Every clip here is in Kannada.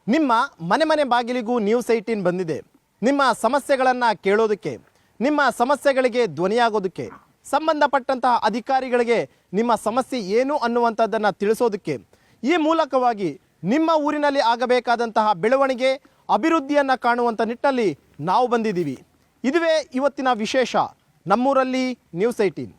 ನಿಮ್ಮ ಮನೆ ಮನೆ ಬಾಗಿಲಿಗೂ ನ್ಯೂಸ್18 ಬಂದಿದೆ. ನಿಮ್ಮ ಸಮಸ್ಯೆಗಳನ್ನು ಕೇಳೋದಕ್ಕೆ, ನಿಮ್ಮ ಸಮಸ್ಯೆಗಳಿಗೆ ಧ್ವನಿಯಾಗೋದಕ್ಕೆ, ಸಂಬಂಧಪಟ್ಟಂತಹ ಅಧಿಕಾರಿಗಳಿಗೆ ನಿಮ್ಮ ಸಮಸ್ಯೆ ಏನು ಅನ್ನುವಂಥದ್ದನ್ನು ತಿಳಿಸೋದಕ್ಕೆ, ಈ ಮೂಲಕವಾಗಿ ನಿಮ್ಮ ಊರಿನಲ್ಲಿ ಆಗಬೇಕಾದಂತಹ ಬೆಳವಣಿಗೆ, ಅಭಿವೃದ್ಧಿಯನ್ನು ಕಾಣುವಂಥ ನಿಟ್ಟಿನಲ್ಲಿ ನಾವು ಬಂದಿದ್ದೀವಿ. ಇದುವೇ ಇವತ್ತಿನ ವಿಶೇಷ, ನಮ್ಮೂರಲ್ಲಿ ನ್ಯೂಸ್18.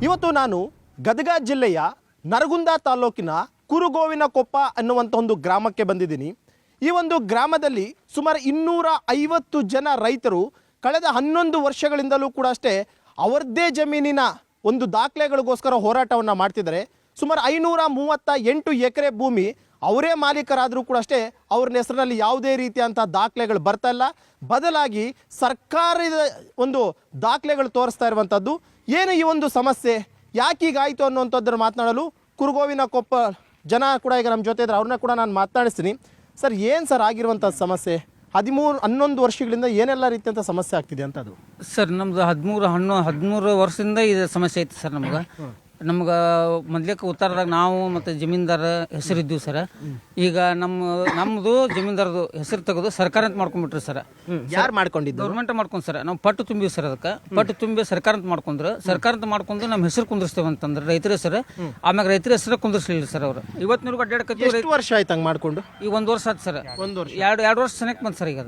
ಇವತ್ತು ನಾನು ಗದಗ ಜಿಲ್ಲೆಯ ನರಗುಂದ ತಾಲೂಕಿನ ಕುರುಗೋವಿನಕೊಪ್ಪ ಅನ್ನುವಂಥ ಒಂದು ಗ್ರಾಮಕ್ಕೆ ಬಂದಿದ್ದೀನಿ. ಈ ಒಂದು ಗ್ರಾಮದಲ್ಲಿ ಸುಮಾರು 250 ಜನ ರೈತರು ಕಳೆದ 11 ವರ್ಷಗಳಿಂದಲೂ ಕೂಡ ಅಷ್ಟೇ ಅವರದ್ದೇ ಜಮೀನಿನ ಒಂದು ದಾಖಲೆಗಳಿಗೋಸ್ಕರ ಹೋರಾಟವನ್ನು ಮಾಡ್ತಿದ್ದಾರೆ. ಸುಮಾರು 538 ಎಕರೆ ಭೂಮಿ ಅವರೇ ಮಾಲೀಕರಾದರೂ ಕೂಡ ಅಷ್ಟೇ ಅವ್ರ ಹೆಸರಿನಲ್ಲಿ ಯಾವುದೇ ರೀತಿಯಂಥ ದಾಖಲೆಗಳು ಬರ್ತಾ ಇಲ್ಲ. ಬದಲಾಗಿ ಸರ್ಕಾರದ ಒಂದು ದಾಖಲೆಗಳು ತೋರಿಸ್ತಾ ಇರುವಂಥದ್ದು. ಏನು ಈ ಒಂದು ಸಮಸ್ಯೆ, ಯಾಕೀಗಾಯಿತು ಅನ್ನುವಂಥದ್ದನ್ನು ಮಾತನಾಡಲು ಕುರುಗೋವಿನಕೊಪ್ಪ ಜನ ಕೂಡ ಈಗ ನಮ್ಮ ಜೊತೆ ಇದ್ದಾರೆ. ಅವ್ರನ್ನ ಕೂಡ ನಾನು ಮಾತನಾಡಿಸ್ತೀನಿ. ಸರ್, ಏನು ಸರ್ ಆಗಿರುವಂಥ ಸಮಸ್ಯೆ? 11 ವರ್ಷಗಳಿಂದ ಏನೆಲ್ಲ ರೀತಿಯಂಥ ಸಮಸ್ಯೆ ಆಗ್ತಿದೆ ಅಂತ? ಅದು ಸರ್ ನಮ್ದು 13 ವರ್ಷದಿಂದ ಇದು ಸಮಸ್ಯೆ ಐತಿ ಸರ್. ನಮ್ಗೆ ಮೊದ್ಲೇಕ ಉತ್ತರದಾಗ ನಾವು ಮತ್ತು ಜಮೀನ್ದಾರ ಹೆಸರಿದ್ದೀವಿ ಸರ್. ಈಗ ನಮ್ಮದು ಜಮೀನ್ದಾರದು ಹೆಸರು ತೆಗೆದು ಸರ್ಕಾರ ಅಂತ ಮಾಡ್ಕೊಂಡ್ಬಿಟ್ರಿ ಸರ್. ಯಾರು ಮಾಡ್ಕೊಂಡಿದ್ದು? ಗೌರ್ಮೆಂಟ್ ಮಾಡ್ಕೊಂಡು ಸರ್. ನಾವು ಪಟ್ಟು ತುಂಬಿವಿ ಸರ್. ಅದಕ್ಕೆ ಪಟ್ಟು ತುಂಬಿ ಸರ್ಕಾರ ಅಂತ ಮಾಡ್ಕೊಂಡ್ರು. ಸರ್ಕಾರ ಅಂತ ಮಾಡ್ಕೊಂಡು ನಮ್ಮ ಹೆಸರು ಕುಂದಿರ್ತೇವೆ ಅಂತಂದ್ರೆ ರೈತರ ಹೆಸರು. ಆಮ್ಯಾಗ ರೈತರ ಹೆಸರು ಕುಂದಿರ್ಸಲಿಲ್ಲ ಸರ್ ಅವರು. ಇವತ್ತಿನವರೆಗೂ ಅಡ್ಡಾಡಕತ್ತೀವಿ. ಎಷ್ಟು ವರ್ಷ ಆಯ್ತು ಹಂಗೆ ಮಾಡ್ಕೊಂಡು? ಈಗ 1 ವರ್ಷ ಆಯ್ತು ಸರ್. 1 ವರ್ಷ, 2 ವರ್ಷ ಸನಕ್ ಬಂತು ಸರ್. ಈಗ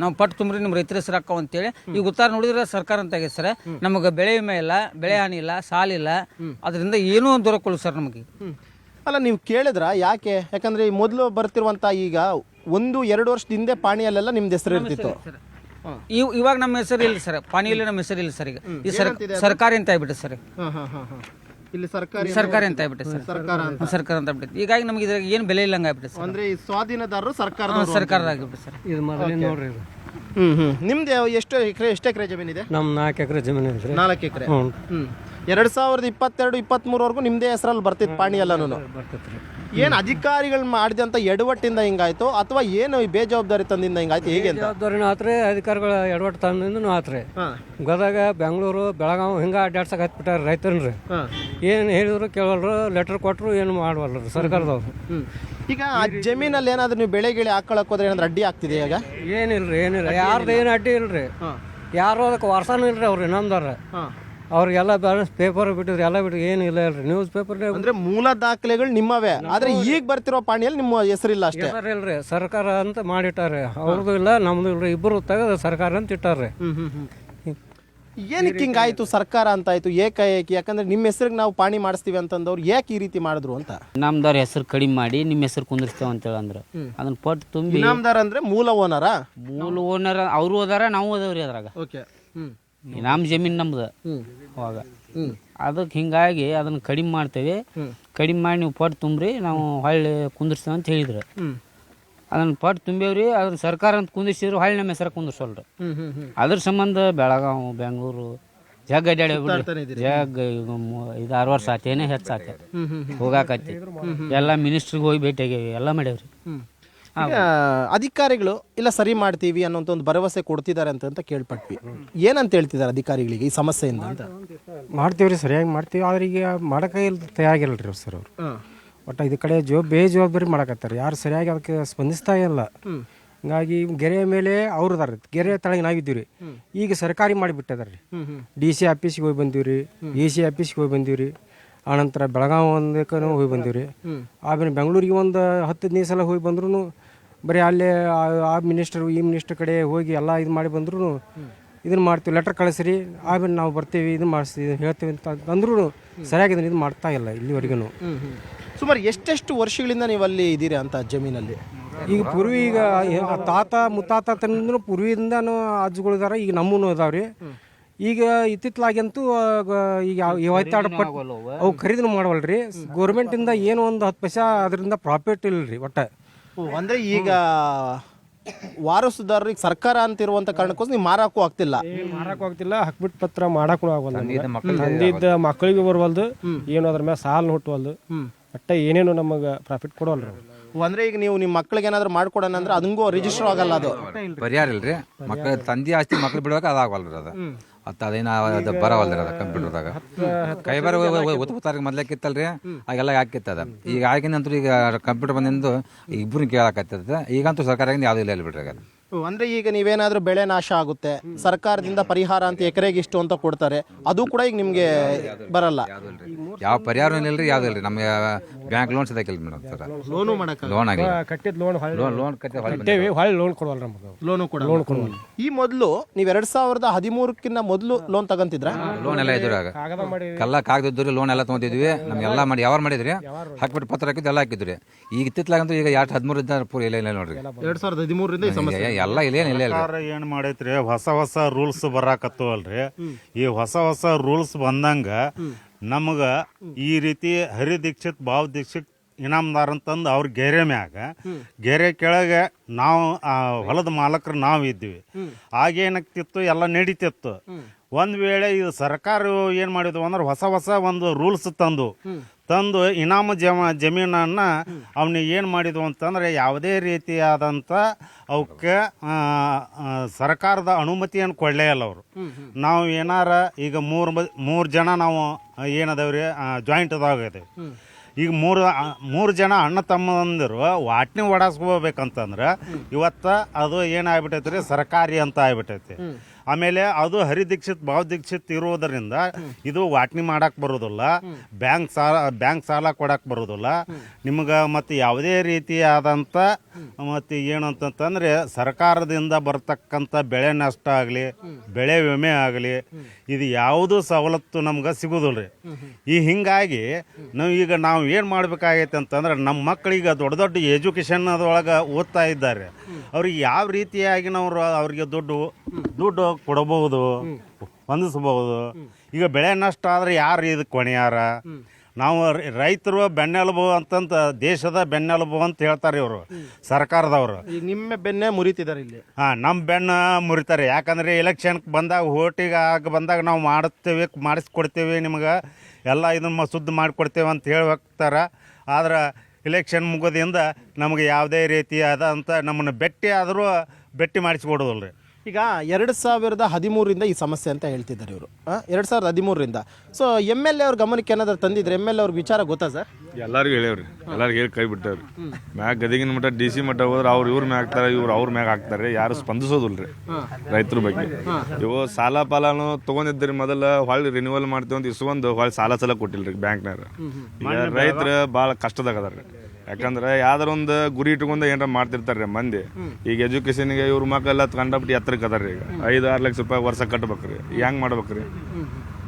ನಾವು ಪಟ್ಟು ತುಂಬ್ರಿ ನಿಮ್ಮ ರೈತರ ಹೆಸರು ಹಾಕಾವ ಅಂತೇಳಿ ಈಗ ಉತ್ತಾರ ನೋಡಿದ್ರೆ ಸರ್ಕಾರ ಅಂತ ಆಗೈತೆ ಸರ್. ನಮಗೆ ಬೆಳೆ ವಿಮೆ ಇಲ್ಲ, ಬೆಳೆ ಹಾನಿ ಇಲ್ಲ, ಸಾಲಿಲ್ಲ. ಅದರಿಂದ ಏನೂ ದೊರಕೊಳ್ಳು ಸರ್ ನಮಗೆ. ಅಲ್ಲ, ನೀವು ಕೇಳಿದ್ರ ಯಾಕೆ? ಯಾಕಂದ್ರೆ ಈ ಮೊದಲು ಬರ್ತಿರುವಂತ ಈಗ 1-2 ವರ್ಷದ ಹಿಂದೆ ಪಾಣಿಯಲ್ಲೆಲ್ಲ ನಿಮ್ದು ಹೆಸರು ಇರ್ತಿತ್ತು. ಇವಾಗ ನಮ್ಮ ಹೆಸರು ಇಲ್ಲ ಸರ್. ಪಾಣಿಯಲ್ಲಿ ನಮ್ಮ ಹೆಸರು ಇಲ್ಲ ಸರ್. ಈಗ ಈ ಸರ್ಕಾರಿ ಅಂತ ಆಗ್ಬಿಟ್ಟೆ ಸರ್. ಇಲ್ಲಿ ಸರ್ಕಾರಿ ಅಂತ ಆಗ್ಬಿಟ್ಟೆ ಸರ್. ಸರ್ಕಾರ ಅಂತ ಆಗ್ಬಿಟ್ಟೆ. ಹೀಗಾಗಿ ನಮ್ಗೆ ಇದ್ರಾಗ ಏನು ಬೆಲೆ ಇಲ್ಲಂಗ ಆಗ್ಬಿಟ್ಟೆ ಸರ್. ಅಂದ್ರೆ ಈ ಸ್ವಾಧೀನದಾರರು ಸರ್ಕಾರದ ಆಗಿಬಿಟ್ಟೆ ಸರ್. ಇದು ಮೊದಲೇ ನೋಡ್ರಿ ಇದು. ನಿಮ್ದು ಎಷ್ಟು ಎಕರೆ ಜಮೀನಿದೆ? ನಮ್ 4 ಎಕರೆ ಜಮೀನು ಐತ್ರಿ. 4 ಎಕರೆ. 2022-23ವರೆಗೂ ನಿಮ್ದೇ ಹೆಸರಲ್ಲಿ ಬರ್ತಿತ್ತು ಪಾಣಿ ಎಲ್ಲನೂ. ಬರ್ತೈತ್ರಿ. ಏನು ಅಧಿಕಾರಿಗಳು ಮಾಡಿದಂತ ಎಡವಟ್ಟಿಂದ ಹಿಂಗಾಯ್ತು ಅಥವಾ ಏನು ಈ ಬೇಜವಾಬ್ದಾರಿ ತಂದಿಂದ ಹಿಂಗಾಯ್ತು, ಹೇಗೆ ಅಂತ? ಜವಾಬ್ದಾರಿನೂ ಆತ್ರಿ, ಅಧಿಕಾರಿಗಳ ಎಡವಟ್ಟು ತಂದಿಂದನೂ ಆತ್ರಿ. ಗದಗ, ಬೆಂಗಳೂರು, ಬೆಳಗಾವಿ ಹಿಂಗ ಅಡ್ಡಾಡ್ಸಕ್ ಹತ್ಬಿಟ್ಟಾರ ರೈತರನ್ರಿ. ಏನು ಹೇಳಿದ್ರು ಕೇಳಲ್ರು, ಲೆಟರ್ ಕೊಟ್ಟರು ಏನು ಮಾಡವಲ್ರು ಸರ್ಕಾರದವ್ರು. ಈಗ ಆ ಜಮೀನಲ್ಲಿ ಏನಾದ್ರು ನೀವು ಬೆಳೆ ಗಿಳೆ ಹಾಕೊಳಕ್ ಹೋದ್ರೆ ಏನಾದ್ರು ಅಡ್ಡಿ ಆಗ್ತಿದೆ? ಈಗ ಏನಿಲ್ಲ ಯಾರ್ದು ಏನು ಅಡ್ಡಿ ಇಲ್ರಿ. ಯಾರು ಅದಕ್ಕೆ ವರ್ಷನೂ ಇಲ್ರಿ. ಅವ್ರು ಇನ್ನೊಂದಾರ ಅವ್ರಿಗೆಲ್ಲ ಬ್ಯಾಲೆನ್ಸ್ ಪೇಪರ್ ಬಿಟ್ಟಿದ್ರು, ಎಲ್ಲ ಬಿಟ್ಟು ಏನಿಲ್ಲ ಇಲ್ರಿ. ನ್ಯೂಸ್ ಪೇಪರ್ ಅಂದ್ರೆ ಮೂಲ ದಾಖಲೆಗಳು ನಿಮ್ಮವೇ, ಆದ್ರೆ ಈಗ ಬರ್ತಿರೋ ಪಾಣಿಯಲ್ಲಿ ನಿಮ್ಮ ಹೆಸರಿಲ್ಲ ಅಷ್ಟೇ. ಇಲ್ರಿ, ಸರ್ಕಾರ ಅಂತ ಮಾಡಿಟ್ಟಾರೆ. ಅವ್ರದ್ದು ಇಲ್ಲ, ನಮ್ದು ಇಲ್ರಿ. ಇಬ್ಬರು ತೆಗೆದು ಸರ್ಕಾರ ಅಂತ ಇಟ್ಟಾರ್ರಿ. ಏನಕ್ಕೆ ಹಿಂಗಾಯ್ತು? ಸರ್ಕಾರ ಅಂತ ಆಯ್ತು ಏಕಾಏಕಿ? ಯಾಕಂದ್ರೆ ನಿಮ್ಮ ಹೆಸರಿಗೆ ನಾವು ಪಾಣಿ ಮಾಡಿಸ್ತೀವಿ ಅಂತಂದವ್ರು ಯಾಕೆ ಈ ರೀತಿ ಮಾಡಿದ್ರು ಅಂತ? ಇನಾಮದಾರ ಹೆಸರು ಕಡಿಮೆ ಮಾಡಿ ನಿಮ್ಮ ಹೆಸರು ಕುಂದಿರ್ತೇವೆ ಅಂತೇಳಿ ಅಂದ್ರೆ ಅದನ್ನ ಪಟ್ಟು ತುಂಬಿ. ಇನಾಮದಾರ ಅಂದ್ರೆ ಮೂಲ ಓನರಾ? ಮೂಲ ಓನರ್ ಅವರು ಅದಾರ, ನಾವು ಅದಾವ್ರಿ ಅದ್ರಾಗ. ಇನಾಮ್ ಜಮೀನು ನಮ್ದು ಅವಾಗ. ಅದಕ್ಕೆ ಹಿಂಗಾಗಿ ಅದನ್ನ ಕಡಿಮೆ ಮಾಡ್ತೇವೆ. ಕಡಿಮೆ ಮಾಡಿ ನೀವು ಪಟ್ಟು ತುಂಬ್ರಿ, ನಾವು ಹೊಳ್ಳಿ ಕುಂದಿರ್ತೇವೆ ಅಂತ ಹೇಳಿದ್ರು. ಅದನ್ನ ಪಟ್ಟು ತುಂಬೇವ್ರಿ. ಅದನ್ನ ಸರ್ಕಾರ ಅಂತ ಕುಂದಿಸಿದ್ರು, ಹೊಳ್ಳಿ ನಮ್ಮ ಹೆಸರು ಕುಂದಿರ್ಸಲ್ರಿ. ಅದ್ರ ಸಂಬಂಧ ಬೆಳಗಾವಿ, ಬೆಂಗಳೂರು ಜಗ್ ಅಡ್ಡಾಡಿ ಜಗ್ 5-6 ವರ್ಷ ಆತೇನೆ ಹೆಚ್ಚಾತ ಹೋಗಾಕತ್ತಿ. ಎಲ್ಲ ಮಿನಿಸ್ಟ್ರಿಗೆ ಹೋಗಿ ಭೇಟಿಯಾಗೇವಿ, ಎಲ್ಲ ಮಾಡ್ಯಾವ್ರಿ. ಅಧಿಕಾರಿಗಳು ಇಲ್ಲ ಸರಿ ಮಾಡ್ತೀವಿ ಅನ್ನೋಂಥ ಒಂದು ಭರವಸೆ ಕೊಡ್ತಿದ್ದಾರೆ ಅಂತ ಕೇಳ್ಪಟ್ವಿ. ಏನಂತ ಹೇಳ್ತಿದ್ದಾರೆ ಅಧಿಕಾರಿಗಳಿಗೆ ಈ ಸಮಸ್ಯೆಯಿಂದ ಅಂತ? ಮಾಡ್ತೀವ್ರಿ, ಸರಿಯಾಗಿ ಮಾಡ್ತೀವಿ. ಆದ್ರೆ ಈಗ ಮಾಡಕ್ಕೆ ತಯಾರಿಲ್ರಿ ಸರ್ ಅವರು. ಒಟ್ಟು ಇದು ಕಡೆ ಬೇಜವಾಬ್ದಾರಿ ಮಾಡಕತ್ತಾರೆ. ಯಾರು ಸರಿಯಾಗಿ ಅದಕ್ಕೆ ಸ್ಪಂದಿಸ್ತಾ ಇಲ್ಲ. ಹಿಂಗಾಗಿ ಗೆರೆಯ ಮೇಲೆ ಅವ್ರು ಅದಾರ, ಗೆರೆ ತಳಗೆ ನಾವಿದ್ದೀವಿ. ಈಗ ಸರ್ಕಾರಿ ಮಾಡಿಬಿಟ್ಟದಾರ್ರಿ. DC ಆಫೀಸ್ಗೆ ಹೋಗಿ ಬಂದೀವ್ರಿ, AC ಆಫೀಸ್ಗೆ ಹೋಗಿ ಬಂದೀವ್ರಿ. ಆನಂತರ ಬೆಳಗಾವಿ ಒಂದಕ್ಕೂ ಹೋಗಿ ಬಂದೀವ್ರಿ. ಆಮೇಲೆ ಬೆಂಗಳೂರಿಗೆ ಒಂದು 10-15 ಸಲ ಹೋಗಿ ಬಂದ್ರೂ ಬರೀ ಅಲ್ಲೇ ಆ ಮಿನಿಸ್ಟರ್ ಈ ಮಿನಿಸ್ಟರ್ ಕಡೆ ಹೋಗಿ ಎಲ್ಲ ಇದು ಮಾಡಿ ಬಂದ್ರೂ ಇದನ್ನು ಮಾಡ್ತೀವಿ, ಲೆಟರ್ ಕಳಿಸ್ರಿ, ಆಮೇಲೆ ನಾವು ಬರ್ತೀವಿ, ಇದನ್ನು ಮಾಡಿಸ್ತೀವಿ, ಹೇಳ್ತೀವಿ ಅಂತ ಅಂದ್ರೂ ಸರಿಯಾಗಿ ಇದನ್ನು ಇದು ಮಾಡ್ತಾ ಇಲ್ಲ ಇಲ್ಲಿವರೆಗೂ. ಸುಮಾರು ಎಷ್ಟೆಷ್ಟು ವರ್ಷಗಳಿಂದ ನೀವು ಅಲ್ಲಿ ಇದ್ದೀರಿ ಅಂತ ಜಮೀನಲ್ಲಿ? ಈಗ ಪೂರ್ವಿ ಈಗ ತಾತ ಮುತ್ತಾತ ತಂದ್ರು ಪೂರ್ವಿಯಿಂದನೂ ಅಜ್ಜುಗಳಿದಾರ. ಈಗ ನಮ್ಮೂ ಇದಾವ್ರಿ. ಈಗ ಇತ್ತಿತ್ತಲಾಗಂತೂ ಈಗ ಅವು ಖರೀದಿನ ಮಾಡವಲ್ರಿ. ಗೌರ್ಮೆಂಟಿಂದ ಏನು ಒಂದು 10 ಪೈಸಾ ಅದರಿಂದ ಪ್ರಾಫಿಟ್ ಇಲ್ಲರಿ ಒಟ್ಟು. ಅಂದರೆ ಈಗ ವಾರಸುದಾರರಿಗೆ ಸರ್ಕಾರ ಅಂತಿರುವಂಥ ಕಾರಣಕ್ಕೋಸ್ಕರ ನೀವು ಮಾರಾಕೂ ಆಗ್ತಿಲ್ಲ. ಮಾರಕ್ಕೂ ಆಗ್ತಿಲ್ಲ, ಹಕ್ಬಿಟ್ಟು ಪತ್ರ ಮಾಡಕ್ಕೂ ಆಗವಲ್ದು. ತಂದಿದ್ದ ಮಕ್ಕಳಿಗೆ ಬರವಲ್ದು, ಏನು ಅದ್ರ ಮೇಲೆ ಸಾಲ ಹುಟ್ಟವಲ್ದು, ಒಟ್ಟ ಏನೇನು ನಮಗೆ ಪ್ರಾಫಿಟ್ ಕೊಡವಲ್ರಿ. ಅಂದರೆ ಈಗ ನೀವು ನಿಮ್ಮ ಮಕ್ಳಿಗೆ ಏನಾದರೂ ಮಾಡ್ಕೊಡೋಣ ಅಂದ್ರೆ ಅದಕ್ಕೂ ರಿಜಿಸ್ಟರ್ ಆಗಲ್ಲ, ಅದು ಪರಿಹಾರ ಇಲ್ರಿ. ಮಕ್ಕಳ ತಂದೆ ಆಸ್ತಿ ಮಕ್ಳು ಬಿಡುವಾಗ ಅದಾಗವಲ್ರಿ. ಅದೇನ ಅದು ಬರವಲ್ರಿ ಅದು ಕಂಪ್ಯೂಟರ್ದಾಗ ಕೈ ಬರ ಉತ್ಪತ್ತಾರ ಮೊದ್ಲಕ್ಕಿತ್ತಲ್ರಿ, ಆಗೆಲ್ಲ ಹಾಕಿತ್ತದ. ಈಗ ಆಗಿನಂತೂ ಈಗ ಕಂಪ್ಯೂಟರ್ ಬಂದಿಂದು ಇಬ್ಬರು ಕೇಳಾಕತ್ತದ. ಈಗಂತೂ ಸರ್ಕಾರದಿಂದ ಯಾವುದೂ ಇಲ್ಲ ಬಿಡ್ರಿ. ಅದು ಅಂದರೆ ಈಗ ನೀವೇನಾದರೂ ಬೆಳೆ ನಾಶ ಆಗುತ್ತೆ, ಸರ್ಕಾರದಿಂದ ಪರಿಹಾರ ಅಂತ ಎಕರೆಗೆ ಇಷ್ಟು ಅಂತ ಕೊಡ್ತಾರೆ, ಅದು ಕೂಡ ಈಗ ನಿಮಗೆ ಬರಲ್ಲ. ಯಾವ ಪರಿಹಾರ ಇಲ್ರಿ, ಯಾವ್ದು ಇಲ್ರಿ. ನಮಗೆ ಬ್ಯಾಂಕ್ ಲೋನ್ ಸದಕ್ಕಿಲ್ಲ ಮೇಡಮ್ ಸರ್. ಲೋನು ಮಾಡಕ್ಕೆ ಲೋನ್ ಆಗಿಲ್ಲ, ಕಟ್ಟಿದ ಲೋನ್ ಲೋನ್ ಕಟ್ಟೇವಿ, ಹೊಳ್ಳಿ ಲೋನ್ ಕೊಡವಲ್ಲ ನಮಗೆ. ಲೋನು ಕೂಡ ಲೋನ್ ಕೊಡುವಲ್ಲ. ಈ ಮೊದಲು ನೀವು 2013ಕ್ಕಿಂತ ಮೊದಲು ಲೋನ್ ತಗೊಂತಿದ್ರ? ಲೋನ್ ಎಲ್ಲ ಇದ್ರು ಆಗ ಎಲ್ಲ ಕಾಗದಿದ್ರಿ, ಲೋನ್ ಎಲ್ಲ ತೊಗೊಂತಿದ್ವಿ. ನಮ್ಗೆಲ್ಲ ಮಾಡಿ ಯಾವಾಗ ಮಾಡಿದ್ರಿ, ಹಾಕ್ಬಿಟ್ಟು ಪತ್ರ ಹಾಕಿದ್ದು ಎಲ್ಲ ಹಾಕಿದ್ರಿ. ಈಗ ಇತ್ತಿತ್ಲಾಗಂತೂ ಈಗ 2013 ಇದ್ದ ಪೂರ ಇಲ್ಲ ನೋಡ್ರಿ. 2013ರಿಂದ ಈ ಸಮಸ್ಯೆ ಎಲ್ಲ ಇಲ್ಲ. ಏನ್ ಮಾಡೈತ್ರಿ, ಹೊಸ ರೂಲ್ಸ್ ಬರಾಕತ್ತವಲ್ರಿ. ಈ ಹೊಸ ರೂಲ್ಸ್ ಬಂದಂಗ ನಮಗ ಈ ರೀತಿ ಹರಿ ದೀಕ್ಷಿತ್ ಭಾವ್ ದೀಕ್ಷಿತ್ ಇನಾಮದಾರ್ ಅಂತಂದು ಅವ್ರ ಗೆರೆ ಮ್ಯಾಗ ಗೆರೆ ಕೆಳಗೆ ನಾವು ಹೊಲದ ಮಾಲಕರು ನಾವು ಇದ್ವಿ. ಆಗೇನಾಗ್ತಿತ್ತು, ಎಲ್ಲ ನಡೀತಿತ್ತು. ಒಂದು ವೇಳೆ ಇದು ಸರ್ಕಾರ ಏನು ಮಾಡಿದ್ವು ಅಂದ್ರೆ ಹೊಸ ಒಂದು ರೂಲ್ಸ್ ತಂದು ಇನಾಮ ಜಮೀನನ್ನು ಅವನಿಗೆ ಏನು ಮಾಡಿದ್ವು ಅಂತಂದರೆ ಯಾವುದೇ ರೀತಿಯಾದಂಥ ಅವಕ್ಕೆ ಸರ್ಕಾರದ ಅನುಮತಿಯನ್ನು ಕೊಡಲೇ ಇಲ್ಲ ಅವರು. ನಾವು ಏನಾರ ಈಗ ಮೂರು ಜನ ನಾವು ಏನದವ್ರಿ ಜಾಯಿಂಟ್ ಅದಾಗಿದ್ದೀವಿ. ಈಗ ಮೂರು ಜನ ಅಣ್ಣ ತಮ್ಮಂದಿರು ವಾಟ್ನಿ ಓಡಾಸ್ಕೋಬೇಕಂತಂದ್ರೆ ಇವತ್ತು ಅದು ಏನಾಗ್ಬಿಟ್ಟೈತಿ ರೀ, ಸರ್ಕಾರಿ ಅಂತ ಆಗ್ಬಿಟ್ಟೈತಿ. ಆಮೇಲೆ ಅದು ಹರಿ ದೀಕ್ಷಿತ್ ಭಾವ್ ದೀಕ್ಷಿತ್ ಇರುವುದರಿಂದ ಇದು ವಾಟ್ನಿ ಮಾಡಕ್ಕೆ ಬರೋದಿಲ್ಲ, ಬ್ಯಾಂಕ್ ಸಾಲ ಕೊಡಕ್ಕೆ ಬರೋದಿಲ್ಲ ನಿಮ್ಗೆ. ಮತ್ತು ಯಾವುದೇ ರೀತಿಯಾದಂಥ ಮತ್ತು ಏನು ಅಂತಂತಂದರೆ ಸರ್ಕಾರದಿಂದ ಬರ್ತಕ್ಕಂಥ ಬೆಳೆ ನಷ್ಟ ಆಗಲಿ, ಬೆಳೆ ವಿಮೆ ಆಗಲಿ, ಇದು ಯಾವುದೂ ಸವಲತ್ತು ನಮ್ಗೆ ಸಿಗೋದಿಲ್ಲ ರೀ. ಹೀಗಾಗಿ ನಾವು ಏನು ಮಾಡಬೇಕಾಗೈತೆ ಅಂತಂದ್ರೆ, ನಮ್ಮ ಮಕ್ಕಳಿಗೆ ದೊಡ್ಡ ಎಜುಕೇಷನ್ ಅದರೊಳಗೆ ಓದ್ತಾ ಇದ್ದಾರೆ. ಅವ್ರಿಗೆ ಯಾವ ರೀತಿಯಾಗಿ ನಾವು ಅವ್ರಿಗೆ ದುಡ್ಡು ಕೊಡಬಹುದು, ಹೊಂದಿಸಬಹುದು. ಈಗ ಬೆಳೆ ನಷ್ಟ ಆದರೆ ಯಾರು ಇದಕ್ಕೆ ಹೊಣೆಯಾರ? ನಾವು ರೈತರು ಬೆನ್ನೆಲುಬು ಅಂತಂತ, ದೇಶದ ಬೆನ್ನೆಲುಬು ಅಂತ ಹೇಳ್ತಾರೆ ಇವರು ಸರ್ಕಾರದವರು. ನಿಮ್ಮ ಬೆನ್ನೆ ಮುರಿತಿದ್ದಾರೆ ಇಲ್ಲಿ. ನಮ್ಮ ಬೆನ್ನು ಮುರಿತಾರೆ. ಯಾಕಂದರೆ ಎಲೆಕ್ಷನ್ಗೆ ಬಂದಾಗ, ಓಟಿಗೆ ಬಂದಾಗ ನಾವು ಮಾಡಿಸ್ಕೊಡ್ತೇವೆ, ನಿಮ್ಗೆ ಎಲ್ಲ ಇದನ್ನು ಸುದ್ದಿ ಮಾಡಿಕೊಡ್ತೇವೆ ಅಂತ ಹೇಳಿ ಹೋಗ್ತಾರೆ. ಆದ್ರೆ ಎಲೆಕ್ಷನ್ ಮುಗೋದಿಂದ ನಮಗೆ ಯಾವುದೇ ರೀತಿಯಾದಂಥ ನಮ್ಮನ್ನು ಭೇಟಿ ಮಾಡಿಸ್ಕೊಡೋದಿಲ್ಲ ರೀ. ಈಗ 2013ರಿಂದ ಈ ಸಮಸ್ಯೆ ಅಂತ ಹೇಳ್ತಿದ್ದಾರೆ ಇವರು. 2013ರಿಂದ. ಸೊ MLA ಅವ್ರ ಗಮನಕ್ಕೆ ಏನಾದ್ರು ತಂದಿದ್ರೆ, MLA ಅವ್ರಿಗೆ ವಿಚಾರ ಗೊತ್ತಾ ಸರ್? ಎಲ್ಲರಿಗೂ ಹೇಳ್ಯಾವ್ರಿ, ಎಲ್ಲರಿಗೂ ಹೇಳಿ ಕೈ ಬಿಟ್ಟವ್ರಿ. ಮ್ಯಾಗ ಗದಗಿನ ಮಟ್ಟ DC ಮಟ್ಟ ಹೋದ್ರೆ ಇವ್ರ ಮ್ಯಾಗ ಹಾಕ್ತಾರೆ, ಅವ್ರ ಮ್ಯಾಗ ಹಾಕ್ತಾರೆ. ಯಾರು ಸ್ಪಂದಿಸೋದಿಲ್ರಿ ರೈತರ ಬಗ್ಗೆ. ಇವು ಸಾಲ ಪಾಲನು ತೊಗೊಂಡಿದ್ರಿ, ಮೊದಲ ಹೊಳ್ಳಿ ರಿನ್ಯೂವಲ್ ಮಾಡ್ತೀವಿ ಅಂತ ಇಸ್ಕೊಂಡು ಹೊಳ್ಳಿ ಸಾಲ ಕೊಟ್ಟಿಲ್ರಿ ಬ್ಯಾಂಕ್ನಾಗ. ಈಗ ರೈತರ ಭಾಳ ಕಷ್ಟದಾಗ ಅದಾರ. ಯಾಕಂದ್ರೆ ಯಾವ್ದಾರ ಒಂದು ಗುರಿ ಇಟ್ಕೊಂಡು ಏನಾರ ಮಾಡ್ತಿರ್ತಾರೆ ಮಂದಿ. ಈಗ ಎಜುಕೇಶನ್ಗೆ ಇವ್ರ ಮಕ್ಕಳೆಲ್ಲ ಕಂಡಬಿಟ್ಟು ಎತ್ತರಕ್ಕೆ ಅದಾರ. ಈಗ 5-6 ಲಕ್ಷ ರೂಪಾಯಿ ವರ್ಷ ಕಟ್ಬೇಕ್ರಿ. ಹೆಂಗೆ ಮಾಡ್ಬೇಕ್ರಿ?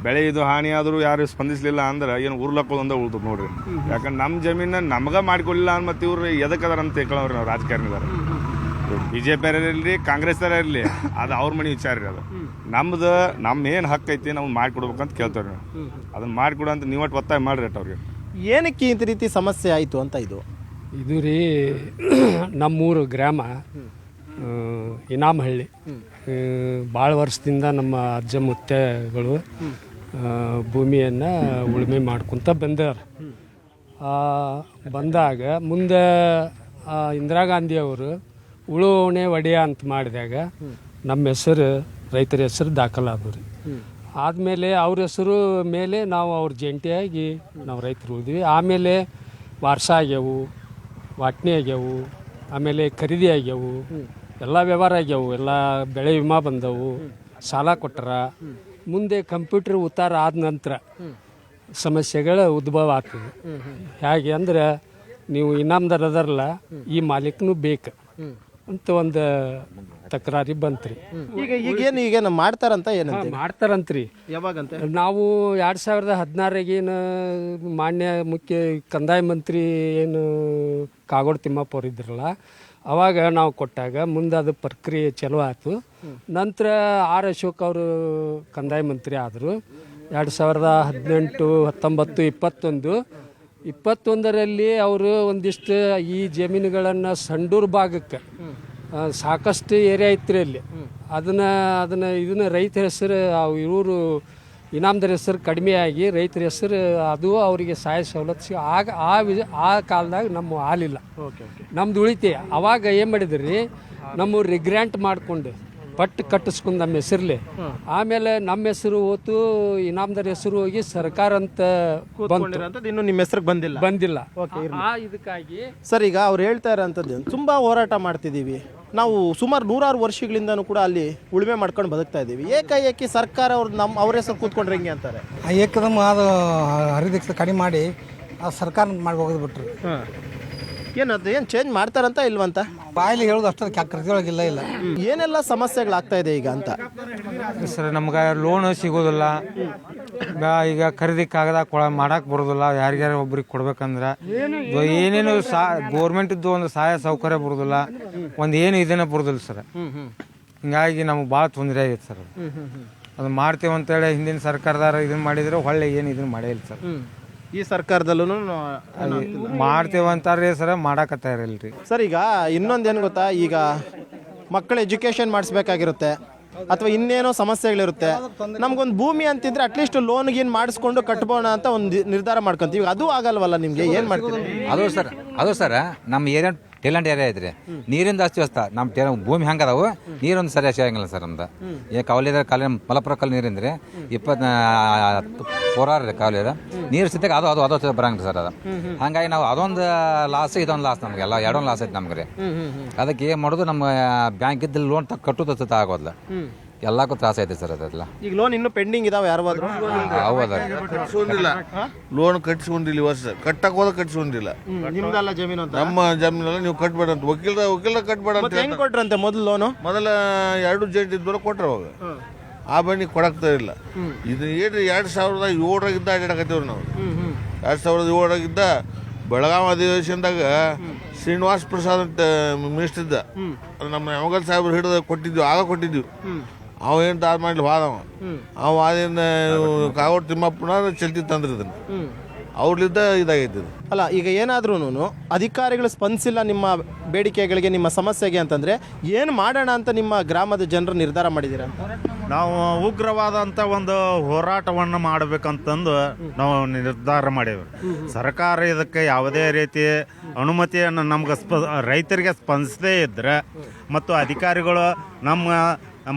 ಬೆಳೆ ಇದು ಹಾನಿ ಆದರೂ ಯಾರು ಸ್ಪಂದಿಸಲಿಲ್ಲ ಅಂದ್ರೆ ಏನು ಉರ್ಲಕ್ಕೋದೊಂದ ಉಳ್ದು ನೋಡ್ರಿ. ಯಾಕಂದ್ರೆ ನಮ್ಮ ಜಮೀನ ನಮ್ಗೆ ಮಾಡ್ಕೊಡ್ಲಿಲ್ಲ ಮತ್ತು ಇವ್ರು ಎದಕ್ಕದಾರ ಅಂತ ತಿಳ್ಕೊಳ್ಳೋರು ನಾವು ರಾಜಕಾರಣಿದಾರ. BJP ಇರಲಿ, ಕಾಂಗ್ರೆಸ್ ಇರಲಿ, ಅದು ಅವ್ರ ಮನೆ ವಿಚಾರ ರೀ. ಅದು ನಮ್ಮ ಏನು ಹಕ್ಕು ಐತಿ ನಾವು ಮಾಡಿಕೊಡ್ಬೇಕಂತ ಕೇಳ್ತೇವೆ ನಾವು. ಅದನ್ನ ಮಾಡಿಕೊಡು ಅಂತ ನೀವು ಒಟ್ಟು ಒತ್ತಾಯ ಮಾಡ್ರಿ ಅವ್ರಿಗೆ. ಏನಕ್ಕೆ ಈ ರೀತಿ ಸಮಸ್ಯೆ ಆಯಿತು ಅಂತ? ಇದು ರೀ ನಮ್ಮೂರು ಗ್ರಾಮ ಇನಾಮಹಳ್ಳಿ. ಭಾಳ ವರ್ಷದಿಂದ ನಮ್ಮ ಅಜ್ಜ ಮುತ್ತೆಗಳು ಭೂಮಿಯನ್ನು ಉಳುಮೆ ಮಾಡ್ಕೊತ ಬಂದಾಗ ಮುಂದೆ ಇಂದಿರಾ ಗಾಂಧಿಯವರು ಉಳುವಣೆ ಒಡೆಯ ಅಂತ ಮಾಡಿದಾಗ ನಮ್ಮ ಹೆಸರು, ರೈತರ ಹೆಸರು ದಾಖಲಾದವು ರೀ. ಆದಮೇಲೆ ಅವ್ರ ಹೆಸರು ಮೇಲೆ ನಾವು ಅವ್ರ ಜಂಟಿಯಾಗಿ ನಾವು ರೈತರು ಉಳಿದ್ವಿ. ಆಮೇಲೆ ವಾರ್ಷ ಆಗ್ಯಾವು, ವಾಟ್ನಿ ಆಗ್ಯಾವು, ಆಮೇಲೆ ಖರೀದಿ ಆಗ್ಯಾವು, ಎಲ್ಲ ವ್ಯವಹಾರ ಆಗ್ಯಾವು, ಎಲ್ಲ ಬೆಳೆ ವಿಮಾ ಬಂದವು, ಸಾಲ ಕೊಟ್ಟರ. ಮುಂದೆ ಕಂಪ್ಯೂಟರ್ ಉತ್ತಾರ ಆದ ನಂತರ ಸಮಸ್ಯೆಗಳು ಉದ್ಭವ ಆಗ್ತದೆ. ಹೇಗೆ ಅಂದ್ರೆ, ನೀವು ಇನಾಮದಾರ ಅದಾರಲ್ಲ, ಈ ಮಾಲೀಕನೂ ಬೇಕು ಅಂತ ಒಂದು ತಕರಾರಿ ಬಂತ್ರಿ. ಈಗೇನು ಮಾಡ್ತಾರಂತ? ಏನಂತ ಮಾಡ್ತಾರಂತ್ರಿ? ಯಾವಾಗಂತ? ನಾವು 2016 ಮಾನ್ಯ ಮುಖ್ಯ ಕಂದಾಯ ಮಂತ್ರಿ ಏನು ಕಾಗೋಡು ತಿಮ್ಮಪ್ಪ ಅವ್ರು ಇದ್ರಲ್ಲ, ಅವಾಗ ನಾವು ಕೊಟ್ಟಾಗ ಮುಂದೆ ಅದು ಪ್ರಕ್ರಿಯೆ ಚಲೋ ಆಯ್ತು. ನಂತರ R ಅಶೋಕ್ ಅವರು ಕಂದಾಯ ಮಂತ್ರಿ ಆದರು. 2018, 19, 21 21ರಲ್ಲಿ ಅವರು ಒಂದಿಷ್ಟು ಈ ಜಮೀನುಗಳನ್ನು ಸಂಡೂರು ಭಾಗಕ್ಕೆ ಸಾಕಷ್ಟು ಏರಿಯಾ ಐತ್ರಿ ಅಲ್ಲಿ ಇದನ್ನ ರೈತರ ಹೆಸರು ಇವರು ಇನಾಮದಾರ ಹೆಸರು ಕಡಿಮೆ ಆಗಿ ರೈತರ ಹೆಸರು ಅದು ಅವರಿಗೆ ಸಹಾಯ ಸವಲತ್ತು ಆಗ ಆ ಕಾಲದಾಗ ನಮ್ಮ ಹಾಲಿಲ್ಲ, ನಮ್ದು ಉಳಿತೆ. ಅವಾಗ ಏನು ಮಾಡಿದ್ರಿ, ನಮ್ಮ ರಿಗ್ರ್ಯಾಂಟ್ ಮಾಡಿಕೊಂಡು ಪಟ್ಟು ಕಟ್ಟಿಸ್ಕೊಂಡು ನಮ್ಮ ಹೆಸರ್ಲಿ, ಆಮೇಲೆ ನಮ್ಮ ಹೆಸರು ಹೋತು ಇನಾಮದಾರ ಹೆಸರು ಹೋಗಿ ಸರ್ಕಾರ ಅಂತ ಇನ್ನು ನಿಮ್ಮ ಹೆಸರಿಗೆ ಬಂದಿಲ್ಲ. ಇದಕ್ಕಾಗಿ ಸರ್, ಈಗ ಅವ್ರು ಹೇಳ್ತಾ ಇರೋಂಥದ್ದು ತುಂಬ ಹೋರಾಟ ಮಾಡ್ತಿದ್ದೀವಿ ನಾವು, ಸುಮಾರು 100 ವರ್ಷಗಳಿಂದನೂ ಕೂಡ ಅಲ್ಲಿ ಉಳುಮೆ ಮಾಡ್ಕೊಂಡು ಬದುಕ್ತಾ ಇದ್ದೀವಿ, ಏಕಾಏಕಿ ಸರ್ಕಾರ ಅವ್ರು ಅವ್ರ ಹೆಸರು ಕೂತ್ಕೊಂಡ್ರೆ ಹೆಂಗೆ ಅಂತಾರೆ? ಏಕದಮ್ ಅದು ಹರಿದೀಕ್ಷೆ ಕಡಿಮೆ ಮಾಡಿ ಆ ಸರ್ಕಾರ ಮಾಡಿ ಹೋಗೋದು ಬಿಟ್ರು. ಏನದು ಏನು ಚೇಂಜ್ ಮಾಡ್ತಾರಂತ ಇಲ್ವಂತ? ಬಾಯಲ್ಲಿ ಹೇಳೋದು ಅಷ್ಟೊಂದು ಕೃತಿಯೊಳಗಿಲ್ಲ ಇಲ್ಲ. ಏನೆಲ್ಲ ಸಮಸ್ಯೆಗಳಾಗ್ತಾ ಇದೆ ಈಗ ಅಂತ? ಸರ್, ನಮ್ಗೆ ಲೋನ್ ಸಿಗೋದಿಲ್ಲ, ಈಗ ಖರೀದಿ ಕಾಗದ ಮಾಡಕ್ಕೆ ಬರೋದಿಲ್ಲ, ಯಾರಿಗಾರ ಒಬ್ರಿಗೆ ಕೊಡ್ಬೇಕಂದ್ರೆ ಏನೇನು ಗೋರ್ಮೆಂಟಿದ್ದು ಒಂದು ಸಹಾಯ ಸೌಕರ್ಯ ಬರೋದಿಲ್ಲ, ಒಂದು ಏನು ಇದನ್ನ ಬರೋದಿಲ್ಲ ಸರ್. ಹಿಂಗಾಗಿ ನಮ್ಗೆ ಭಾಳ ತೊಂದರೆ ಆಗೈತೆ ಸರ್. ಅದು ಮಾಡ್ತೇವೆ ಅಂತೇಳಿ ಹಿಂದಿನ ಸರ್ಕಾರದಾರ ಇದನ್ನ ಮಾಡಿದ್ರೆ ಹೊಳ್ಳೆ ಏನು ಇದನ್ನ ಮಾಡೇ ಇಲ್ಲ ಸರ್. ಈ ಸರ್ಕಾರದಲ್ಲೂ ಮಾಡ್ತೇವಂತಾರ್ರಿ ಸರ್, ಮಾಡಕತ್ತಾರಿಲ್ರಿ ಸರ್. ಈಗ ಇನ್ನೊಂದೇನು ಗೊತ್ತಾ, ಈಗ ಮಕ್ಕಳ ಎಜುಕೇಷನ್ ಮಾಡಿಸ್ಬೇಕಾಗಿರುತ್ತೆ ಅಥವಾ ಇನ್ನೇನೋ ಸಮಸ್ಯೆಗಳಿರುತ್ತೆ, ನಮ್ಗೊಂದು ಭೂಮಿ ಅಂತಿದ್ರೆ ಅಟ್ಲೀಸ್ಟ್ ಲೋನ್ಗೇನು ಮಾಡಿಸ್ಕೊಂಡು ಕಟ್ಬೋಣ ಅಂತ ಒಂದು ನಿರ್ಧಾರ ಮಾಡ್ಕೊಂತೀವಿ. ಅದು ಆಗಲ್ವಲ್ಲ ನಿಮಗೆ, ಏನು ಮಾಡ್ತೀವಿ? ಅದು ಸರ್ ನಮ್ಮ ಏರಿಯಾ ಟೇಲೆಂಟ್ ಏರಿಯಾ ಐತ್ರಿ, ನೀರಿಂದ ಜಾಸ್ತಿ ವ್ಯವಸ್ಥೆ. ನಮ್ಮ ಭೂಮಿ ಹೆಂಗದಾವು, ನೀರೊಂದು ಸರಿಯಾಗಿ ಸಿಗಂಗಿಲ್ಲ ಸರ್. ನಮ್ದು ಈಗ ಕಾವಲಿದ ಮಲಪುರ ಕಲ್ ನೀರಿಂದ್ರಿ 24 ಕಾವಲಿ ನೀರು ಸಿದ್ದಾಗ ಅದು ಬರಂಗಿಲ್ಲ ಸರ್. ಅದು ಹಂಗಾಗಿ ನಾವು ಅದೊಂದು ಲಾಸ್, ಇದೊಂದು ಲಾಸ್, ನಮಗೆಲ್ಲ ಎರಡೊಂದು ಲಾಸ್ ಐತೆ ನಮ್ಗೆ. ಅದಕ್ಕೆ ಏನು ಮಾಡೋದು, ನಮ್ಮ ಬ್ಯಾಂಕ್ ಇದ್ದ ಲೋನ್ ಕಟ್ಟೋದು ಆಗೋದಿಲ್ಲ, ಎಲ್ಲಕ್ಕೂ ತ್ರಾಸ ಐತೆ ಸರ್. ಅದೆಲ್ಲ ಈಗ ಲೋನ್ ಇನ್ನೂ ಪೆಂಡಿಂಗ್ ಇದಾವೆ ಯಾರಾದ್ರೂ? ಕಟ್ಸ್ಕೊಂಡಿಲ್ಲ, ಲೋನ್ ಕಟ್ಸ್ಕೊಂಡಿಲ್ಲ, ವರ್ಷ ಕಟ್ಟಕ್ ಹೋದ ಕಟ್ಸ್ಕೊಂಡಿಲ್ಲ. ನಿಮ್ದಲ್ಲ ಜಮೀನು ಅಂತ? ನಮ್ಮ ಜಮೀನೆಲ್ಲ ನೀವು ಕಟ್ಬೇಡ ಅಂತ ವಕೀಲ ಕಟ್ಬೇಡ ಅಂತ. ಹೆಂಗ್ ಕೊಟ್ರಂತೆ ಮೊದಲು ಲೋನು? ಮೊದಲ 2 ಜೆಡ್ ಇದ್ವಲ್ಲ ಕೊಟ್ರ ಅವಾಗ, ಆ ಬನ್ನಿ ಕೊಡಕ್ತಾ ಇಲ್ಲ. ಇದು ಏನ್ರಿ 2007ರಾಗಿದ್ದ ಅಡ್ಡಾಡಕತ್ತೀವ್ರಿ ನಾವು. 2007ರಾಗಿದ್ದ ಬೆಳಗಾವಿ ಅಧಿವೇಶನದಾಗ ಶ್ರೀನಿವಾಸ್ ಪ್ರಸಾದ್ ಅಂತ ಮಿನಿಸ್ಟರ್ ಇದ್ದ, ನಮ್ಮ ಯಮಗಲ್ ಸಾಹೇಬ್ರು ಹಿಡಿದು ಕೊಟ್ಟಿದ್ವಿ. ಅವ ಏನು ದಾದ ಮಾಡಲಿ ವಾದವ, ಅವ ವಾದಿಂದ ಕಾಗೋಡು ತಿಮ್ಮಪ್ಪನ ಚಲ್ತಿ ತಂದ್ರಿ ಇದನ್ನು, ಅವ್ರಲಿದ್ದ ಇದಾಗೈತಿ. ಅಲ್ಲ, ಈಗ ಏನಾದ್ರೂ ಅಧಿಕಾರಿಗಳು ಸ್ಪಂದಿಸಿಲ್ಲ ನಿಮ್ಮ ಬೇಡಿಕೆಗಳಿಗೆ, ನಿಮ್ಮ ಸಮಸ್ಯೆಗೆ ಅಂತಂದ್ರೆ ಏನು ಮಾಡೋಣ ಅಂತ ನಿಮ್ಮ ಗ್ರಾಮದ ಜನರು ನಿರ್ಧಾರ ಮಾಡಿದ್ದೀರಾ? ನಾವು ಉಗ್ರವಾದಂಥ ಒಂದು ಹೋರಾಟವನ್ನು ಮಾಡಬೇಕಂತಂದು ನಾವು ನಿರ್ಧಾರ ಮಾಡೇವಿ. ಸರ್ಕಾರ ಇದಕ್ಕೆ ಯಾವುದೇ ರೀತಿ ಅನುಮತಿಯನ್ನು ನಮ್ಗೆ ರೈತರಿಗೆ ಸ್ಪಂದಿಸದೇ ಇದ್ದರೆ ಮತ್ತು ಅಧಿಕಾರಿಗಳು ನಮ್ಮ